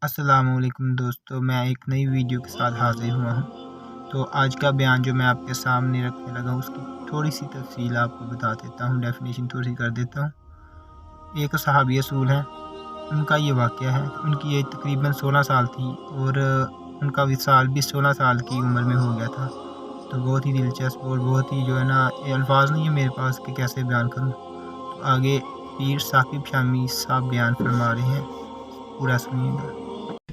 السلام علیکم دوستو، میں ایک نئی ویڈیو کے ساتھ حاضر ہوا ہوں۔ تو آج کا بیان جو میں آپ کے سامنے رکھنے لگا ہوں اس کی تھوڑی سی تفصیل آپ کو بتا دیتا ہوں، ڈیفینیشن تھوڑی سی کر دیتا ہوں۔ ایک صحابی رسول ہے، ان کا یہ واقعہ ہے، ان کی ایج تقریباً 16 سال تھی اور ان کا وصال بھی 16 سال کی عمر میں ہو گیا تھا۔ تو بہت ہی دلچسپ اور بہت ہی جو ہے نا، الفاظ نہیں ہے میرے پاس کہ کیسے بیان کروں۔ تو آگے پیر ثاقب شامی صاحب بیان فرما رہے ہیں، پورا سنیے گا۔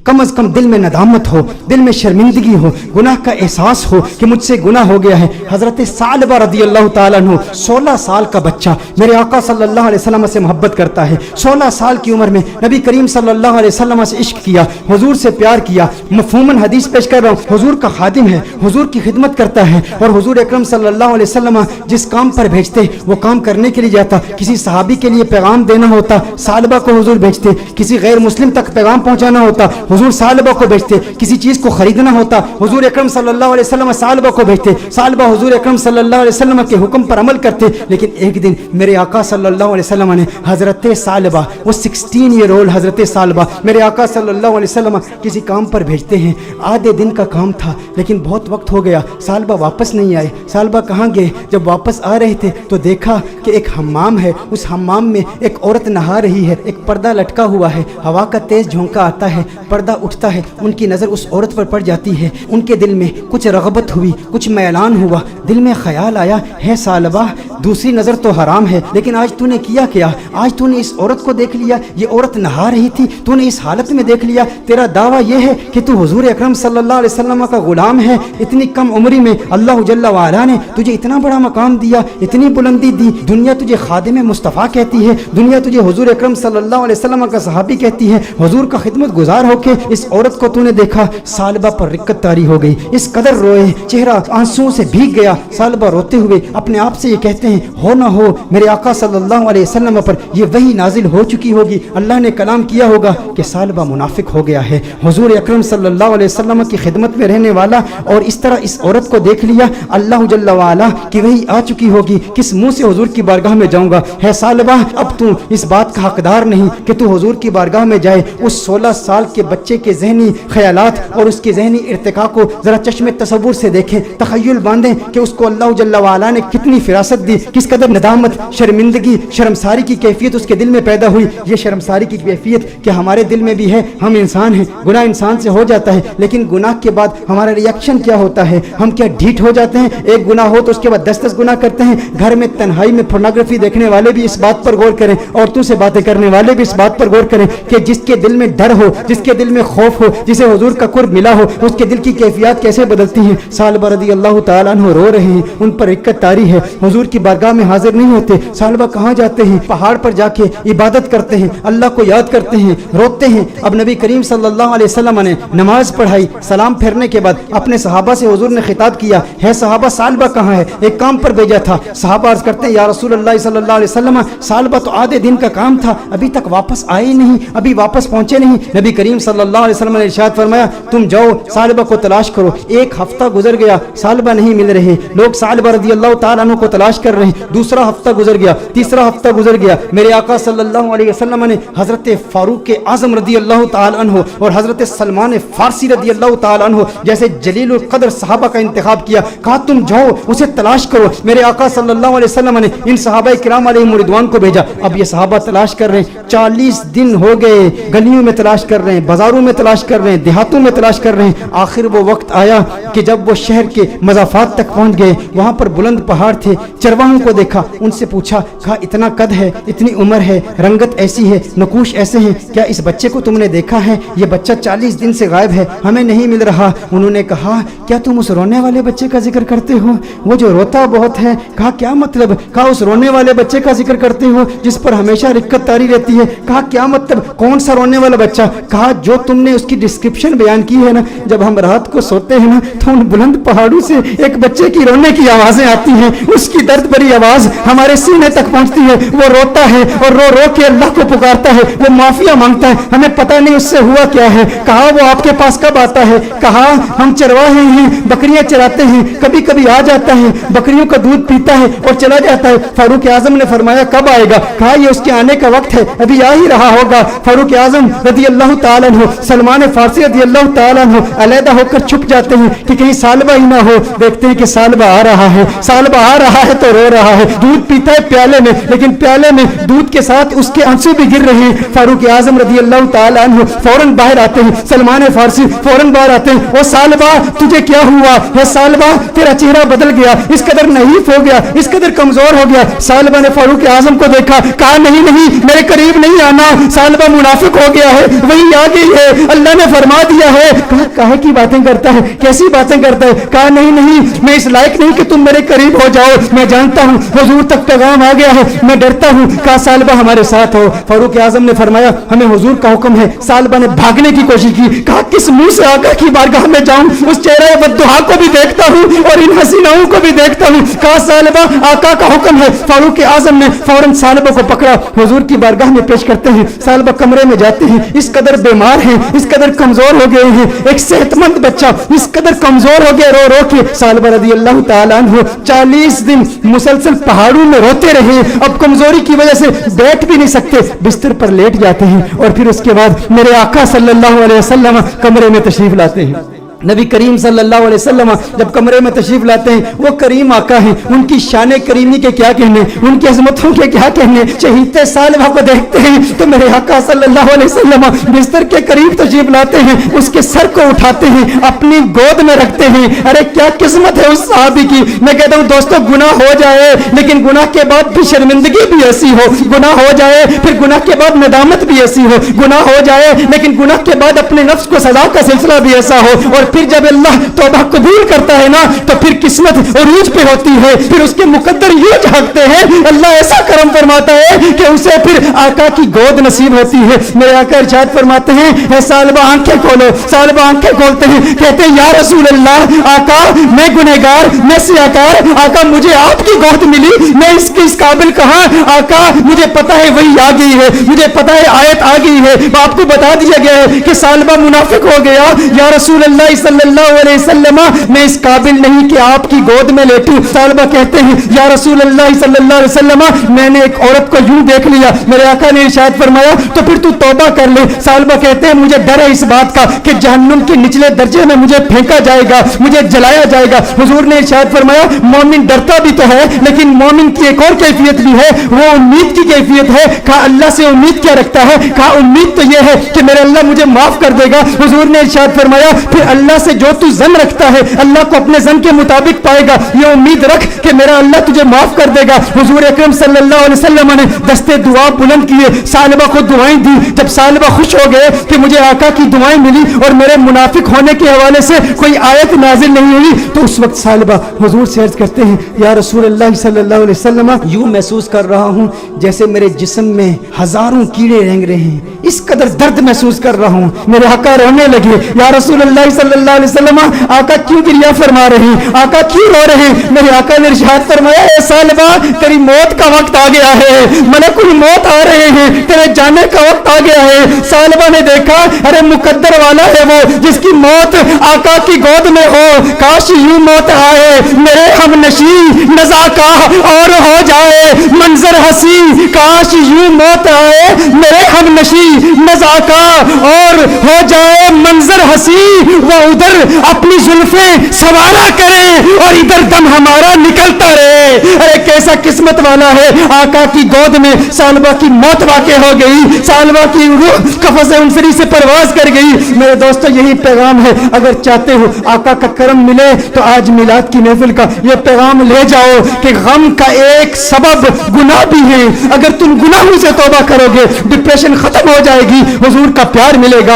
کم از کم دل میں ندامت ہو، دل میں شرمندگی ہو، گناہ کا احساس ہو کہ مجھ سے گناہ ہو گیا ہے۔ حضرت ثعلبہ رضی اللہ تعالیٰ عنہ 16 سال کا بچہ میرے آقا صلی اللہ علیہ وسلم سے محبت کرتا ہے۔ 16 سال کی عمر میں نبی کریم صلی اللہ علیہ وسلم سے عشق کیا، حضور سے پیار کیا۔ مفہوماً حدیث پیش کر رہا ہوں، حضور کا خادم ہے، حضور کی خدمت کرتا ہے، اور حضور اکرم صلی اللہ علیہ وسلم جس کام پر بھیجتے وہ کام کرنے کے لیے جاتا۔ کسی صحابی کے لیے پیغام دینا ہوتا، ثعلبہ کو حضور بھیجتے۔ کسی غیر مسلم تک پیغام پہنچانا ہوتا، حضور ثعلبہ کو بھیجتے۔ کسی چیز کو خریدنا ہوتا، حضور اکرم صلی اللہ علیہ وسلم ثعلبہ کو بھیجتے۔ ثعلبہ حضور اکرم صلی اللہ علیہ وسلم کے حکم پر عمل کرتے۔ لیکن ایک دن میرے آقا صلی اللہ علیہ وسلم نے حضرت ثعلبہ، وہ 16 ایئر اولڈ حضرت ثعلبہ میرے آقا صلی اللہ علیہ وسلم کسی کام پر بھیجتے ہیں۔ آدھے دن کا کام تھا لیکن بہت وقت ہو گیا، ثعلبہ واپس نہیں آئے۔ ثعلبہ کہاں گئے؟ جب واپس آ رہے تھے تو دیکھا کہ ایک حمام ہے، اس حمام میں ایک عورت نہا رہی ہے، ایک پردہ لٹکا ہوا ہے، ہوا کا تیز جھونکا آتا ہے، پردہ اٹھتا ہے، ان کی نظر اس عورت پر پڑ جاتی ہے۔ ان کے دل میں کچھ رغبت ہوئی، کچھ میلان ہوا، دل میں خیال آیا، ہے ثعلبہ دوسری نظر تو حرام ہے، لیکن آج تو نے کیا کیا؟ آج تو نے اس عورت کو دیکھ لیا، یہ عورت نہا رہی تھی، تو نے اس حالت میں دیکھ لیا۔ تیرا دعویٰ یہ ہے کہ تو حضور اکرم صلی اللہ علیہ وسلم کا غلام ہے۔ اتنی کم عمری میں اللہ جل وعلا نے تجھے اتنا بڑا مقام دیا، اتنی بلندی دی۔ دنیا تجھے خادم مصطفیٰ کہتی ہے، دنیا تجھے حضور اکرم صلی اللہ علیہ وسلم کا صحابی کہتی ہے، حضور کا خدمت گزار ہو کے اس عورت کو تو نے دیکھا۔ ثعلبہ پر رقت طاری ہو گئی، اس قدر روئے، چہرہ آنسوؤں سے بھیگ گیا۔ ثعلبہ روتے ہوئے اپنے آپ سے یہ کہتے ہیں، ہو نہ ہو میرے آقا صلی اللہ علیہ وسلم پر یہ وحی نازل ہو چکی ہوگی، اللہ نے کلام کیا ہوگا کہ ثعلبہ منافق ہو گیا ہے، حضور اکرم صلی اللہ علیہ وسلم کی خدمت میں رہنے والا، اور اس طرح اس عورت کو دیکھ لیا، اللہ جل وعلا کی وحی آ چکی ہوگی، کس منہ سے حضور کی بارگاہ میں جاؤں گا؟ ہے ثعلبہ اب تو اس بات کا حقدار نہیں کہ تو حضور کی بارگاہ میں جائے۔ اس 16 سال کے بچے کے ذہنی خیالات اور اس کے ذہنی ارتقاء کو ذرا چشم تصور سے دیکھیں، تخیل باندھیں کہ اس کو اللہ جل وعلا نے کتنی فراست دی، کس قدر ندامت، شرمندگی، شرمساری کی کیفیت اس کے دل میں پیدا ہوئی۔ یہ شرمساری کی کیفیت کہ ہمارے دل میں بھی ہے، ہم انسان ہیں، گناہ انسان سے ہو جاتا ہے، لیکن گناہ کے بعد ہمارا ری ایکشن کیا ہوتا ہے؟ ہم کیا ڈھیٹ ہو جاتے ہیں؟ ایک گناہ ہو تو اس کے بعد 10 گناہ کرتے ہیں۔ گھر میں تنہائی میں پورنوگرافی دیکھنے والے بھی اس بات پر غور کریں، عورتوں سے باتیں کرنے والے بھی اس بات پر غور کریں کہ جس کے دل میں ڈر ہو، جس کے دل میں خوف ہو، جسے حضور کا قرب ملا ہو، اس کے دل کی کیفیات کیسے بدلتی ہیں۔ ثعلبہ رضی اللہ تعالیٰ عنہ رو رہے ہیں، ان پر رقت طاری ہے، حضور کی بارگاہ میں حاضر نہیں ہوتے۔ ثعلبہ کہاں جاتے ہیں؟ پہاڑ پر جا کے عبادت کرتے ہیں، اللہ کو یاد کرتے ہیں، روتے ہیں۔ اب نبی کریم صلی اللہ علیہ وسلم نے نماز پڑھائی، سلام پھیرنے کے بعد اپنے صحابہ سے حضور نے خطاب کیا، ہے صحابہ ثعلبہ کہاں ہے؟ ایک کام پر بھیجا تھا۔ صحابہ عرض کرتے ہیں، یا رسول اللہ صلی اللہ علیہ وسلم ثعلبہ تو آدھے دن کا کام تھا، ابھی تک واپس آئے نہیں، ابھی واپس پہنچے نہیں۔ نبی کریم صلی اللہ علیہ وسلم نے ارشاد فرمایا، تم جاؤ ثعلبہ کو تلاش کرو۔ ایک ہفتہ گزر گیا، ثعلبہ نہیں مل رہے، لوگ ثعلبہ رضی اللہ تعالیٰ عنہ کو تلاش کر رہے ہیں۔ دوسرا ہفتہ گزر گیا، تیسرا ہفتہ گزر گیا، میرے آقا صلی اللہ علیہ وسلم نے حضرت فاروق اعظم رضی اللہ تعالیٰ عنہ اور حضرت سلمان فارسی رضی اللہ تعالیٰ عنہ جیسے جلیل القدر صحابہ کا انتخاب کیا، کہا تم جاؤ اسے تلاش کرو۔ میرے آقا صلی اللہ علیہ وسلم نے ان صحابہ کرام علیہم رضوان کو بھیجا۔ اب یہ صحابہ تلاش کر رہے ہیں، 40 دن ہو گئے، گلیوں میں تلاش کر رہے ہیں، بازاروں میں تلاش کر رہے ہیں، دیہاتوں میں تلاش کر رہے ہیں۔ آخر وہ وقت آیا کہ جب وہ شہر کے مضافات تک پہنچ گئے، وہاں پر بلند پہاڑ تھے، چرواہوں کو دیکھا، ان سے پوچھا، کہا اتنا قد ہے، اتنی عمر ہے، رنگت ایسی ہے، نقوش ایسے ہیں، کیا اس بچے کو تم نے دیکھا ہے؟ یہ بچہ 40 دن سے غائب ہے، ہمیں نہیں مل رہا۔ انہوں نے کہا، کیا تم اس رونے والے بچے کا ذکر کرتے ہو، وہ جو روتا بہت ہے؟ کہا کیا مطلب؟ کہا اس رونے والے بچے کا ذکر کرتے ہو جس پر ہمیشہ رقت طاری رہتی ہے؟ کہا کیا مطلب، کون سا رونے والا بچہ؟ کہا جو تم نے اس کی ڈسکرپشن بیان کی ہے نا، جب ہم رات کو سوتے ہیں نا تو ان بلند پہاڑوں سے ایک بچے کی رونے کی آوازیں آتی ہیں، اس کی درد بڑی آواز ہمارے سینے تک پہنچتی ہے، وہ روتا ہے اور رو رو کے اللہ کو پکارتا ہے، وہ معافیا مانگتا ہے، ہمیں پتہ نہیں اس سے ہوا کیا ہے، کہا وہ آپ کے پاس کب آتا ہے، کہا ہم چرواہے ہیں، بکریاں چراتے ہیں، کبھی کبھی آ جاتا ہے، بکریوں کا دودھ پیتا ہے اور چلا جاتا ہے۔ فاروق اعظم نے فرمایا کب آئے گا؟ کہا یہ اس کے آنے کا وقت ہے، ابھی آ ہی رہا ہوگا۔ فاروق اعظم رضی اللہ تعالیٰ عنہ، سلمان فارسی رضی اللہ تعالیٰ عنہ علیحدہ ہو کر چھپ جاتے ہیں کہ کہیں سالبہ ہی نہ ہو، دیکھتے ہیں کہ سالبہ آ رہا ہے، سالبہ آ رہا ہے تو رو رہا ہے، دودھ پیتا ہے پیالے میں، لیکن پیالے میں دودھ کے ساتھ اس کے آنسو بھی گر رہے ہیں۔ فاروق اعظم رضی اللہ تعالیٰ عنہ فوراً باہر آتے ہیں، سلمان فارسی فوراً باہر آتے ہیں، وہ سالبہ تجھے کیا ہوا ہے؟ سالبہ تیرا چہرہ بدل گیا، اس قدر نحیف ہو گیا، اس قدر کمزور ہو گیا۔ سالبہ نے فاروق اعظم کو دیکھا، کہا نہیں نہیں میرے قریب نہیں آنا، سالبہ منافق ہو گیا ہے، وہی آ گئی ہے، اللہ نے فرما دیا ہے۔ کہا کہے کی باتیں کرتا ہے، کیسی باتیں کرتا ہے؟ کہا نہیں نہیں میں اس لائق نہیں کہ تم میرے قریب ہو جاؤ، میں جانتا ہوں حضور تک پیغام آ گیا ہے، میں ڈرتا ہوں۔ کہا سالبہ ہمارے ساتھ ہو۔ فاروق اعظم نے فرمایا ہمیں حضور کا حکم ہے۔ سالبہ نے بھاگنے کی کوشش کی، کہا کس منہ سے آقا کی بارگاہ میں جاؤں، اس چہرہ بددعا کو بھی دیکھتا ہوں اور ان حسیناؤں کو بھی دیکھتا ہوں۔ کہا سالبہ آقا کا حکم ہے۔ فاروق اعظم نے فوراً سالبہ کو پکڑا، حضور کی بارگاہ میں پیش کرتے ہیں۔ سالبہ کمرے میں جاتے ہیں، اس قدر بیمار ہیں، اس قدر کمزور ہو گئے ہیں، ایک صحت مند بچہ اس قدر کمزور ہو گیا، رو رو کے۔ سالبہ رضی اللہ تعالیٰ عنہ 40 دن مسلسل پہاڑوں میں روتے رہے، اب کمزوری کی وجہ سے بیٹھ بھی نہیں سکتے، بستر پر لیٹ جاتے ہیں، اور پھر اس کے بعد میرے آقا صلی اللہ علیہ وسلم کمرے میں تشریف لاتے ہیں۔ نبی کریم صلی اللہ علیہ وسلم جب کمرے میں تشریف لاتے ہیں، وہ کریم آقا ہیں، ان کی شان کریمی کے کیا کہنے، ان کی عظمتوں کے کیا کہنے۔ شہید سالبہ کو دیکھتے ہیں تو میرے آقا صلی اللہ علیہ وسلم بستر کے قریب تشریف لاتے ہیں، اس کے سر کو اٹھاتے ہیں، اپنی گود میں رکھتے ہیں۔ ارے کیا قسمت ہے اس صحابی کی۔ میں کہتا ہوں دوستو گناہ ہو جائے لیکن گناہ کے بعد بھی شرمندگی بھی ایسی ہو، گناہ ہو جائے پھر گناہ کے بعد ندامت بھی ایسی ہو، گناہ ہو جائے لیکن گناہ کے بعد اپنے نفس کو سزا کا سلسلہ بھی ایسا ہو، اور پھر جب اللہ توبہ قبول کرتا ہے نا تو پھر قسمت عروج پہ ہوتی ہے، پھر اس کے مقدر یہ جھانکتے ہیں، اللہ ایسا کرم فرماتا ہے کہ اسے پھر آقا کی گود نصیب ہوتی ہے۔ میرے آقا ارشاد فرماتے ہیں اے سالبہ آنکھیں کھولو۔ سالبہ آنکھیں کھولتے ہیں، کہتے ہیں یا رسول اللہ، آقا میں گنہگار، میں سیاکار، آقا مجھے آپ کی گود ملی، میں اس قابل کہاں؟ آقا مجھے پتا ہے وہی آ گئی ہے، مجھے پتا ہے آیت آ گئی ہے، آپ کو بتا دیا گیا ہے کہ سالبہ منافق ہو گیا۔ یا رسول اللہ صلی اللہ علیہ وسلم میں اس قابل نہیں کہ آپ کی گود میں لیٹوں۔ سالبہ کہتے ہیں یا رسول اللہ صلی اللہ علیہ وسلم میں نے ایک عورت کو یوں دیکھ لیا، میرے آقا نے ارشاد فرمایا تو پھر تو توبہ کر لے۔ سالبہ کہتے ہیں مجھے ڈر ہے اس بات کا کہ جہنم کے نچلے درجے میں مجھے پھینکا جائے گا، مجھے جلایا جائے گا۔ حضور نے ارشاد فرمایا مومن ڈرتا بھی تو ہے لیکن مومن کی ایک اور کیفیت بھی ہے، وہ امید کی کیفیت ہے۔ کہا اللہ سے امید کیا رکھتا ہے؟ کہا امید تو یہ ہے کہ میرے اللہ مجھے معاف کر دے گا۔ حضور نے ارشاد فرمایا پھر اللہ سے جو تو زن رکھتا ہے اللہ کو اپنے زن کے مطابق پائے گا، یہ امید رکھ کہ میرا اللہ تجھے معاف کر دے گا۔ حضور اکرم صلی اللہ علیہ وسلم نے دستے دعا بلند کیے، سالبہ کو دعائیں دی۔ جب سالبہ خوش ہو گئے کہ مجھے آقا کی دعائیں ملی اور میرے منافق ہونے کے حوالے سے کوئی آیت نازل نہیں ہوئی، تو اس وقت سالبہ حضور سے عرض کرتے ہیں یا رسول اللہ صلی اللہ علیہ وسلم یوں محسوس کر رہا ہوں جیسے میرے جسم میں ہزاروں کیڑے رینگ رہے ہیں، اس قدر درد محسوس کر رہا ہوں۔ میرے آقا رونے لگے، یا رسول اللہ صلی اللہ علیہ وسلم آقا کیوں گریہ فرما رہے ہیں، آقا کیوں رو رہے ہیں؟ میرے آقا نے ارشاد فرمایا اے سالبہ تیری موت کا وقت آ گیا ہے، ملک الموت آ رہے ہیں، تیرے جانے کا وقت آ گیا ہے۔ سالبہ نے دیکھا ارے مقدر والا ہے وہ جس کی موت آقا کی گود میں ہو، کاش یوں موت آئے میرے ہم نشیں نزاکا اور ہو جائے منظر ہنسی، کاش یوں موت آئے میرے ہم نشیں نزاکا اور ہو جائے منظر ہنسی، وہ ادھر اپنی زلفیں سوارا کرے اور ادھر دم ہمارا نکلتا رہے۔ ارے کیسا قسمت والا ہے، آقا کی گود میں سالبہ کی موت واقع ہو گئی، سالبہ کی روح قفس انفری سے پرواز کر گئی۔ میرے دوستو یہی پیغام ہے، اگر چاہتے ہو آقا کا کرم ملے تو آج میلاد کی محفل کا یہ پیغام لے جاؤ کہ غم کا ایک سبب گناہ بھی ہے، اگر تم گناہوں سے توبہ کرو گے ڈپریشن ختم ہو جائے گی، حضور کا پیار ملے گا،